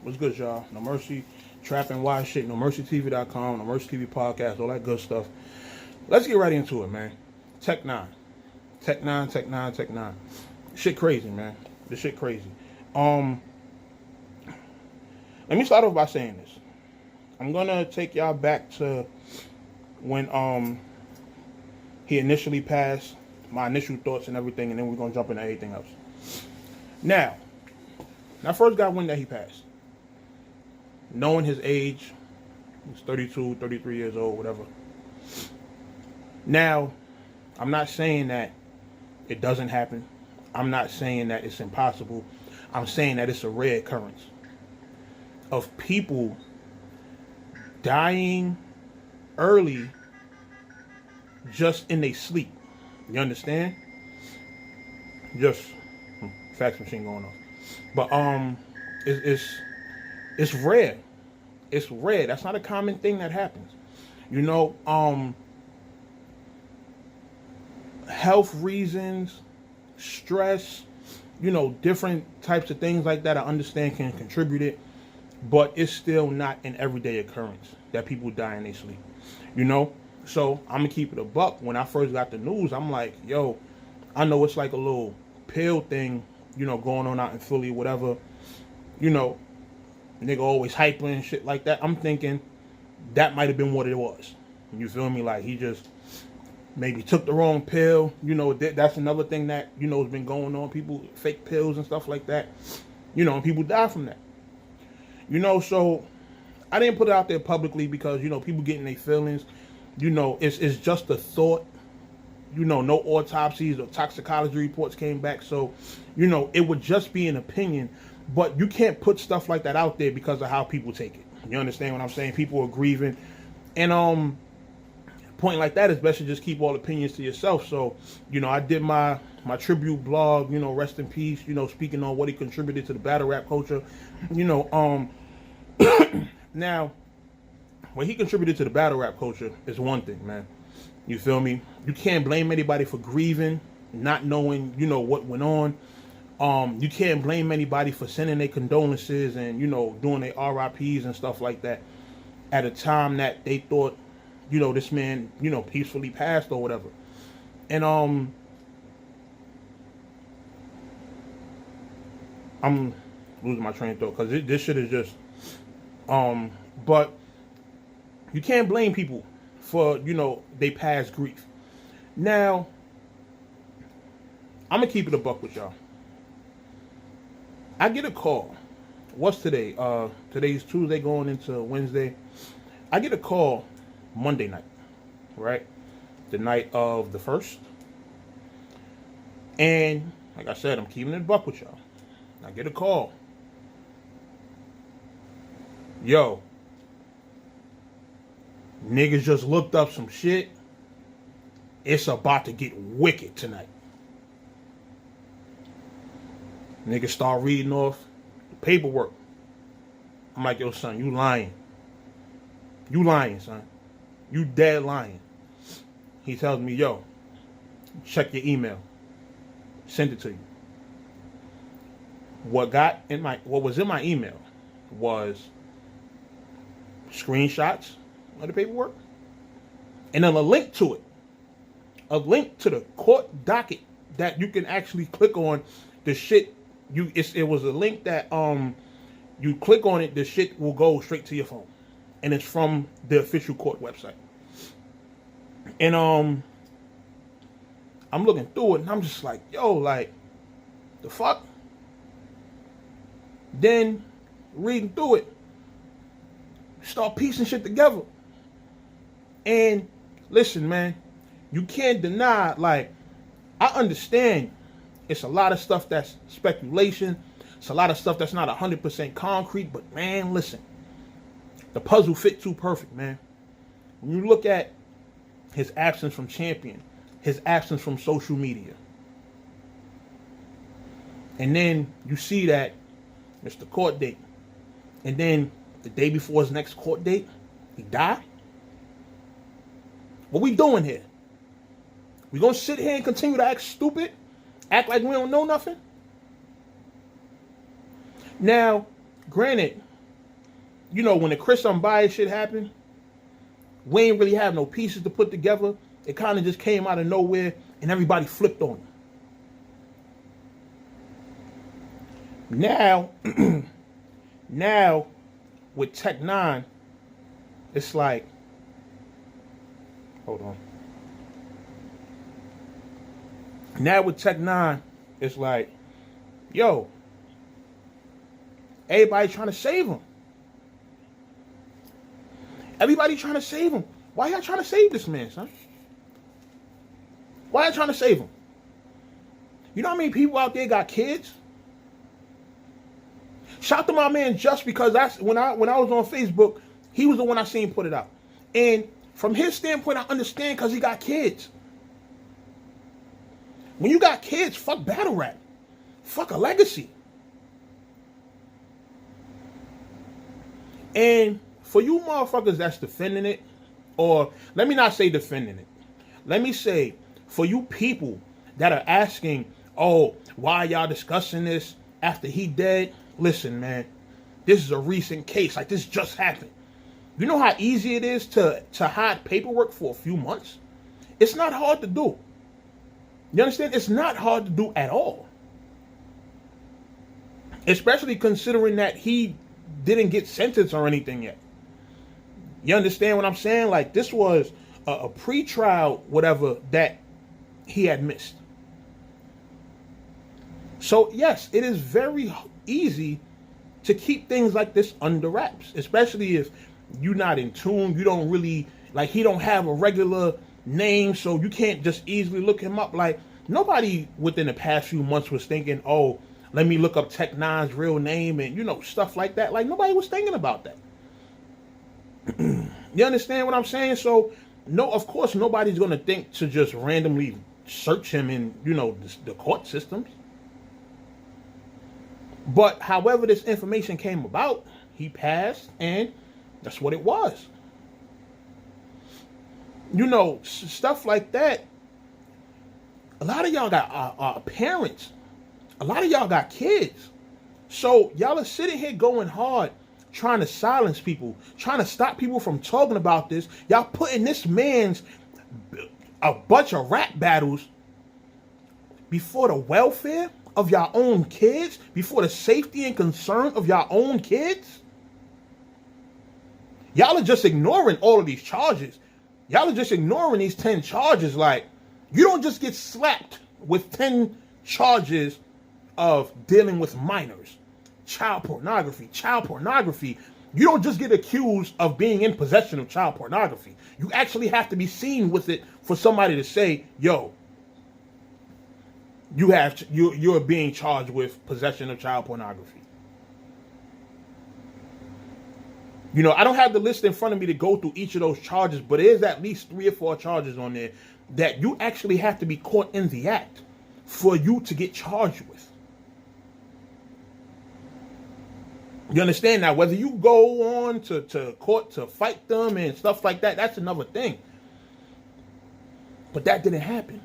What's good, y'all? No Mercy, trap and wild shit. NoMercyTV.com, NoMercyTV Podcast, all that good stuff. Let's get right into it, man. Tech 9. Shit crazy, man. This shit crazy. Let me start off by saying this. I'm gonna take y'all back to when he initially passed, my initial thoughts and everything, and then we're gonna jump into everything else. Now, when I first got wind that he passed, knowing his age, he's 32, 33 years old, whatever. Now, I'm not saying that it doesn't happen. I'm not saying that it's impossible. I'm saying that it's a rare occurrence of people dying early just in their sleep. You understand? Just fax machine going off. But it's rare. It's rare. That's not a common thing that happens. You know, health reasons, stress, you know, different types of things like that I understand can contribute it, but it's still not an everyday occurrence that people die in their sleep. You know? So I'm gonna keep it a buck. When I first got the news, I'm like, yo, I know it's like a little pill thing, you know, going on out in Philly, whatever. You know, nigga always hyping and shit like that. I'm thinking that might have been what it was. You feel me? Like he just maybe took the wrong pill. You know, that's another thing that, you know, has been going on. People, fake pills and stuff like that. You know, and people die from that. You know, so I didn't put it out there publicly because, you know, people getting their feelings. You know, it's just a thought. You know, no autopsies or toxicology reports came back. So, you know, it would just be an opinion. But you can't put stuff like that out there because of how people take it. You understand what I'm saying? People are grieving. And point like that is best to just keep all opinions to yourself. So, you know, I did my tribute blog, you know, rest in peace, you know, speaking on what he contributed to the battle rap culture. You know, now, what he contributed to the battle rap culture is one thing, man. You feel me? You can't blame anybody for grieving, not knowing, you know, what went on. You can't blame anybody for sending their condolences and, you know, doing their RIPs and stuff like that at a time that they thought, you know, this man, you know, peacefully passed or whatever. And I'm losing my train of thought because this shit is just but you can't blame people for, you know, they past grief. Now, I'm gonna keep it a buck with y'all. I get a call. What's today? Today's Tuesday going into Wednesday. I get a call Monday night, right? The night of the 1st. And like I said, I'm keeping it a buck with y'all. I get a call. Yo, niggas just looked up some shit. It's about to get wicked tonight. Niggas start reading off the paperwork. I'm like, yo, son, you lying. You lying, son. You dead lying. He tells me, yo, check your email. Send it to you. What was in my email was screenshots of the paperwork and then a link to it. A link to the court docket that you can actually click on the shit. It was a link that you click on it, the shit will go straight to your phone. And it's from the official court website. And I'm looking through it and I'm just like, yo, like, the fuck? Then reading through it, start piecing shit together. And listen, man, you can't deny, like, I understand it's a lot of stuff that's speculation. It's a lot of stuff that's not 100% concrete. But, man, listen. The puzzle fit too perfect, man. When you look at his absence from Champion, his absence from social media, and then you see that it's the court date, and then the day before his next court date, he died. What we doing here? We gonna sit here and continue to act stupid? Act like we don't know nothing? Now, granted, you know, when the Chris Unbiased shit happened, we ain't really have no pieces to put together. It kind of just came out of nowhere, and everybody flipped on him. Now, now with Tech 9, it's like, hold on. Now with Tech 9, it's like, yo, everybody trying to save him. Everybody trying to save him. Why y'all trying to save this man, son? Why y'all trying to save him? You know how many people out there got kids? Shout to my man Just, because that's when I was on Facebook, he was the one I seen put it out. And from his standpoint, I understand, because he got kids. When you got kids, fuck battle rap. Fuck a legacy. And for you motherfuckers that's defending it, or let me not say defending it. Let me say, for you people that are asking, oh, why y'all discussing this after he dead? Listen, man, this is a recent case. Like, this just happened. You know how easy it is to hide paperwork for a few months? It's not hard to do. You understand? It's not hard to do at all. Especially considering that he didn't get sentenced or anything yet. You understand what I'm saying? Like, this was a pre-trial, whatever, that he had missed. So, yes, it is very easy to keep things like this under wraps, especially if you're not in tune. You don't really, like, he don't have a regular name, so you can't just easily look him up. Like, nobody within the past few months was thinking, oh, let me look up Tech 9's real name and, you know, stuff like that. Like, nobody was thinking about that. You understand what I'm saying? So, no, of course, nobody's going to think to just randomly search him in, you know, the court systems. But however this information came about, he passed, and that's what it was. You know, stuff like that. A lot of y'all got parents. A lot of y'all got kids. So y'all are sitting here going hard, trying to silence people, trying to stop people from talking about this. Y'all putting this man's a bunch of rap battles before the welfare of your own kids, before the safety and concern of your own kids. Y'all are just ignoring all of these charges. Y'all are just ignoring these 10 charges. Like, you don't just get slapped with 10 charges of dealing with minors, child pornography. You don't just get accused of being in possession of child pornography. You actually have to be seen with it for somebody to say, yo, you're being charged with possession of child pornography. You know, I don't have the list in front of me to go through each of those charges, but there's at least 3 or 4 charges on there that you actually have to be caught in the act for you to get charged with. You understand? Now, whether you go on to court to fight them and stuff like that, that's another thing. But that didn't happen.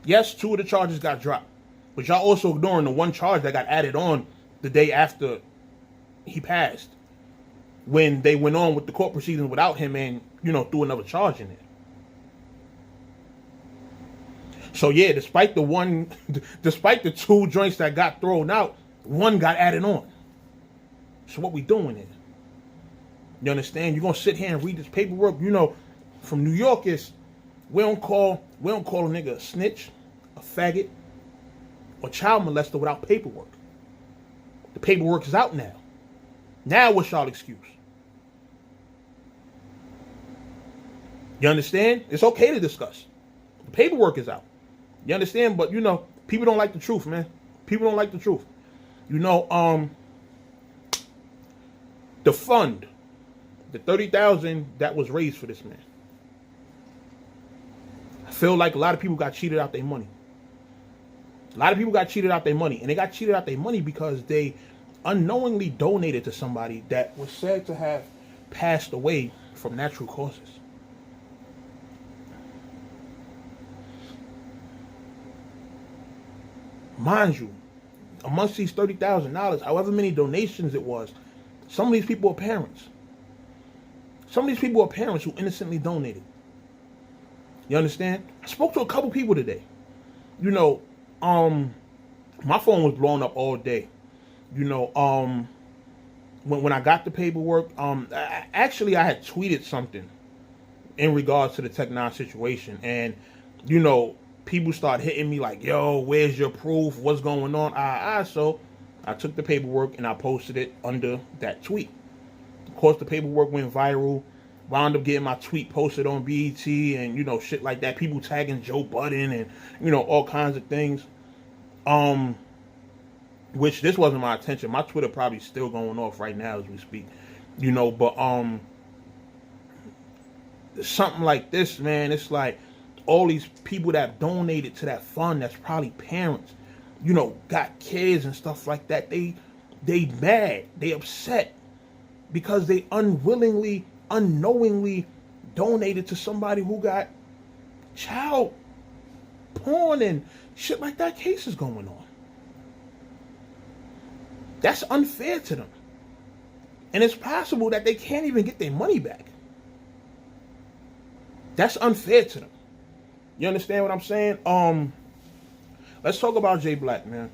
Yes, 2 of the charges got dropped. But y'all also ignoring the 1 charge that got added on the day after he passed, when they went on with the court proceedings without him and, you know, threw another charge in there. So, yeah, despite the 2 joints that got thrown out, 1 got added on. So what we doing here? You understand? You're going to sit here and read this paperwork. You know, from New York, we don't call a nigga a snitch, a faggot, or child molester without paperwork. The paperwork is out now. Now what's y'all excuse? You understand? It's okay to discuss. The paperwork is out. You understand? But, you know, people don't like the truth, man. People don't like the truth. You know, the fund, the $30,000 that was raised for this man, I feel like a lot of people got cheated out their money. A lot of people got cheated out their money. And they got cheated out their money because they unknowingly donated to somebody that was said to have passed away from natural causes. Mind you, amongst these $30,000, however many donations it was, Some of these people are parents. Some of these people are parents who innocently donated. You understand? I spoke to a couple people today. You know, my phone was blowing up all day. You know, when I got the paperwork, actually I had tweeted something in regards to the Tech Nine situation, and you know, people start hitting me like, "Yo, where's your proof? What's going on?" So I took the paperwork and I posted it under that tweet. Of course, the paperwork went viral. Wound up getting my tweet posted on BET and, you know, shit like that. People tagging Joe Budden and, you know, all kinds of things. Which this wasn't my intention. My Twitter probably still going off right now as we speak. You know, but something like this, man, it's like all these people that donated to that fund, that's probably parents, you know, got kids and stuff like that. They mad, they upset because they unknowingly donated to somebody who got child porn and shit like that cases going on. That's unfair to them. And it's possible that they can't even get their money back. That's unfair to them. You understand what I'm saying? Let's talk about Jay Black, man.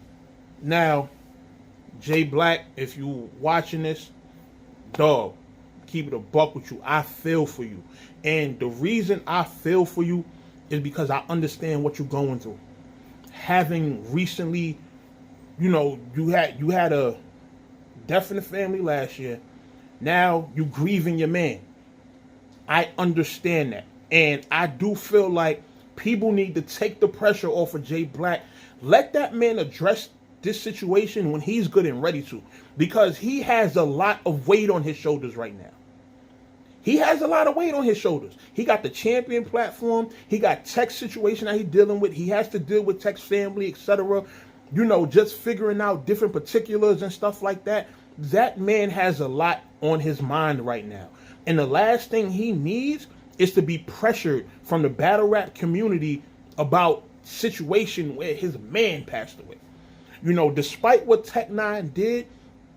Now, Jay Black, if you watching this, dog, keep it a buck with you. I feel for you. And the reason I feel for you is because I understand what you're going through. Having recently, you know, you had a death in the family last year. Now you grieving your man. I understand that. And I do feel like people need to take the pressure off of Jay Black. Let that man address this situation when he's good and ready to. Because he has a lot of weight on his shoulders right now. He has a lot of weight on his shoulders. He got the Champion platform. He got Tech's situation that he's dealing with. He has to deal with Tech's family, etc. You know, just figuring out different particulars and stuff like that. That man has a lot on his mind right now. And the last thing he needs is to be pressured from the battle rap community about situation where his man passed away. You know, despite what Tech Nine did,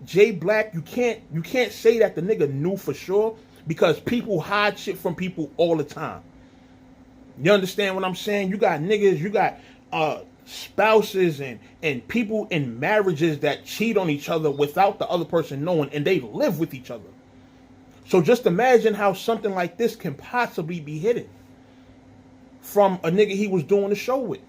Jay Black, you can't say that the nigga knew for sure, because people hide shit from people all the time. You understand what I'm saying? You got niggas, you got spouses and people in marriages that cheat on each other without the other person knowing, and they live with each other. So just imagine how something like this can possibly be hidden from a nigga he was doing the show with.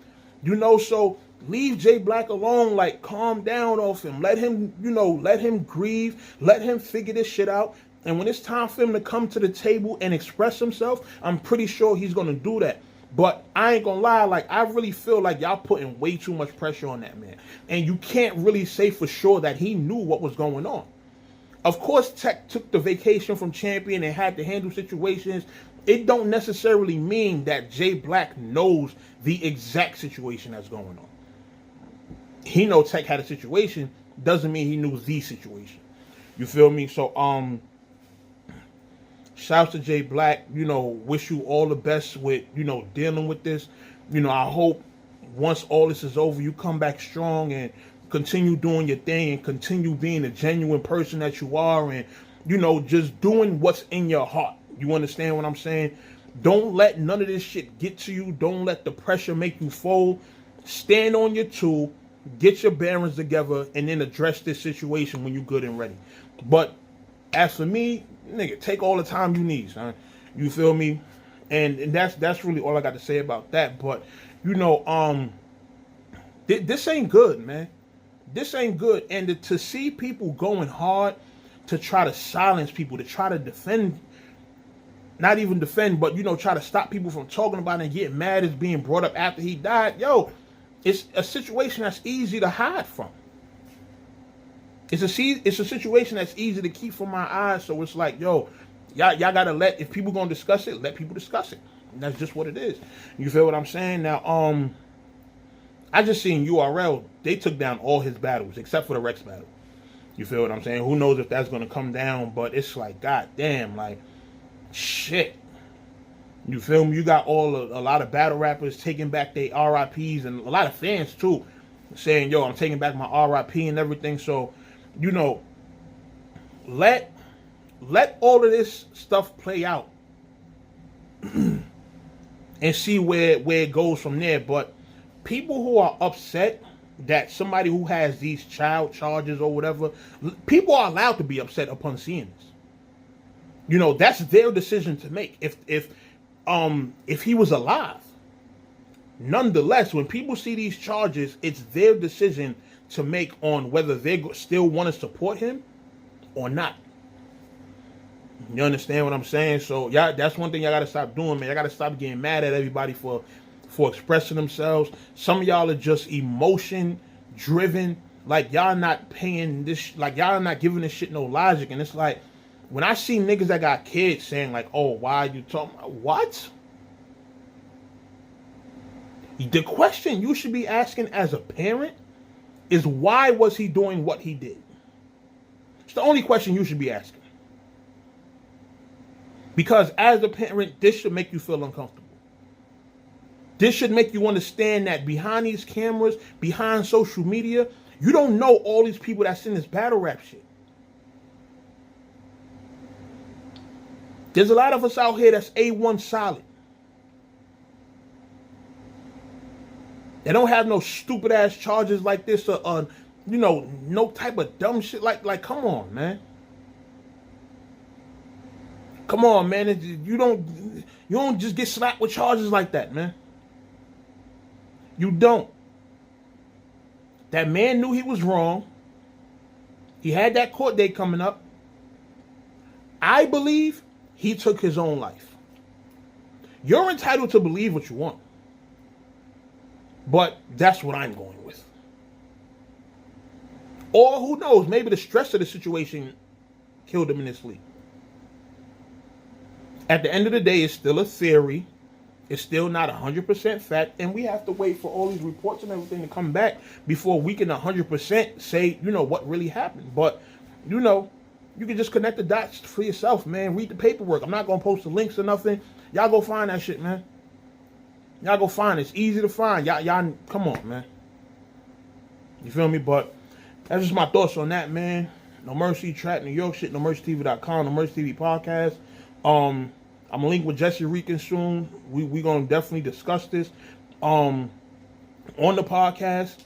You know, so leave Jay Black alone, like calm down off him. Let him, you know, let him grieve. Let him figure this shit out. And when it's time for him to come to the table and express himself, I'm pretty sure he's going to do that. But I ain't going to lie, like, I really feel like y'all putting way too much pressure on that man. And you can't really say for sure that he knew what was going on. Of course, Tech took the vacation from Champion and had to handle situations. It don't necessarily mean that Jay Black knows the exact situation that's going on. He know Tech had a situation, doesn't mean he knew the situation. You feel me? So, shouts to Jay Black. You know, wish you all the best with, you know, dealing with this. You know, I hope once all this is over, you come back strong and continue doing your thing and continue being the genuine person that you are, and, you know, just doing what's in your heart. You understand what I'm saying? Don't let none of this shit get to you. Don't let the pressure make you fold. Stand on your two, get your bearings together, and then address this situation when you're good and ready. But as for me, nigga, take all the time you need, son. You feel me? And that's really all I got to say about that. But, you know, this ain't good, man. This ain't good. And to see people going hard to try to silence people, to try to defend, not even defend, but, you know, try to stop people from talking about it and getting mad as being brought up after he died. Yo, it's a situation that's easy to hide from. It's a situation that's easy to keep from my eyes. So it's like, yo, y'all gotta let, if people gonna discuss it, let people discuss it. And that's just what it is. You feel what I'm saying? Now, I just seen URL, they took down all his battles except for the Rex battle. You feel what I'm saying? Who knows if that's gonna come down, but it's like, god damn, like, shit. You feel me? You got a lot of battle rappers taking back their RIPs, and a lot of fans too, saying, yo, I'm taking back my RIP and everything. So, you know, let all of this stuff play out and see where it goes from there. But people who are upset that somebody who has these child charges or whatever, people are allowed to be upset upon seeing this. You know, that's their decision to make. If he was alive. Nonetheless, when people see these charges, it's their decision to make on whether they still want to support him or not. You understand what I'm saying? So, yeah, that's one thing y'all got to stop doing, man. Y'all got to stop getting mad at everybody for expressing themselves. Some of y'all are just emotion-driven. Like, y'all not paying this, like, y'all not giving this shit no logic. And it's like, when I see niggas that got kids saying, like, oh, why are you talking about, what? The question you should be asking as a parent is, why was he doing what he did? It's the only question you should be asking. Because as a parent, this should make you feel uncomfortable. This should make you understand that behind these cameras, behind social media, you don't know all these people that's in this battle rap shit. There's a lot of us out here that's A1 solid. They don't have no stupid ass charges like this or you know, no type of dumb shit like come on, man. Come on, man. You don't just get slapped with charges like that, man. You don't. That man knew he was wrong. He had that court date coming up. I believe he took his own life. You're entitled to believe what you want. But that's what I'm going with. Or who knows, maybe the stress of the situation killed him in his sleep. At the end of the day, it's still a theory. It's still not 100% fact. And we have to wait for all these reports and everything to come back before we can 100% say, you know, what really happened. But, you know, you can just connect the dots for yourself, man. Read the paperwork. I'm not going to post the links or nothing. Y'all go find that shit, man. Y'all go find it. It's easy to find. Y'all, come on, man. You feel me? But that's just my thoughts on that, man. No Mercy, Track New York shit, NoMercyTV.com, NoMercyTV Podcast. I'm gonna link with Jesse Rican soon. We gonna definitely discuss this on the podcast.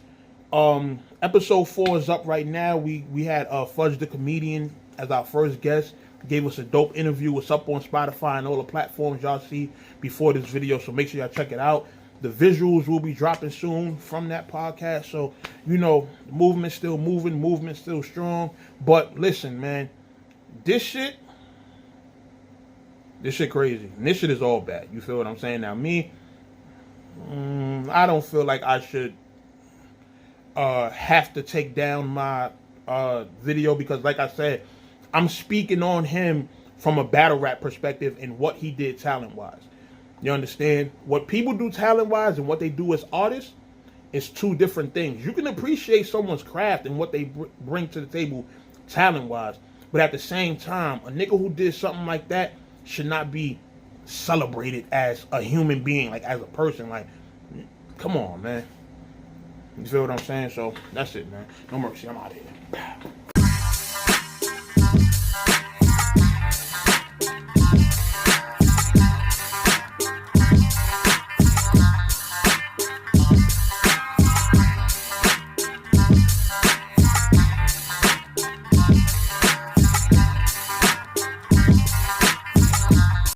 Episode 4 is up right now. We had Fudge the Comedian as our first guest. Gave us a dope interview. It's up on Spotify and all the platforms y'all see before this video, so make sure y'all check it out. The visuals will be dropping soon from that podcast. So, you know, the movement's still moving, movement's still strong. But listen, man, this shit crazy. And this shit is all bad. You feel what I'm saying? Now, me, I don't feel like I should have to take down my video because, like I said, I'm speaking on him from a battle rap perspective and what he did talent-wise. You understand? What people do talent-wise and what they do as artists is two different things. You can appreciate someone's craft and what they bring to the table talent-wise, but at the same time, a nigga who did something like that should not be celebrated as a human being, like as a person. Like, come on, man. You feel what I'm saying? So that's it, man. No mercy. I'm out of here.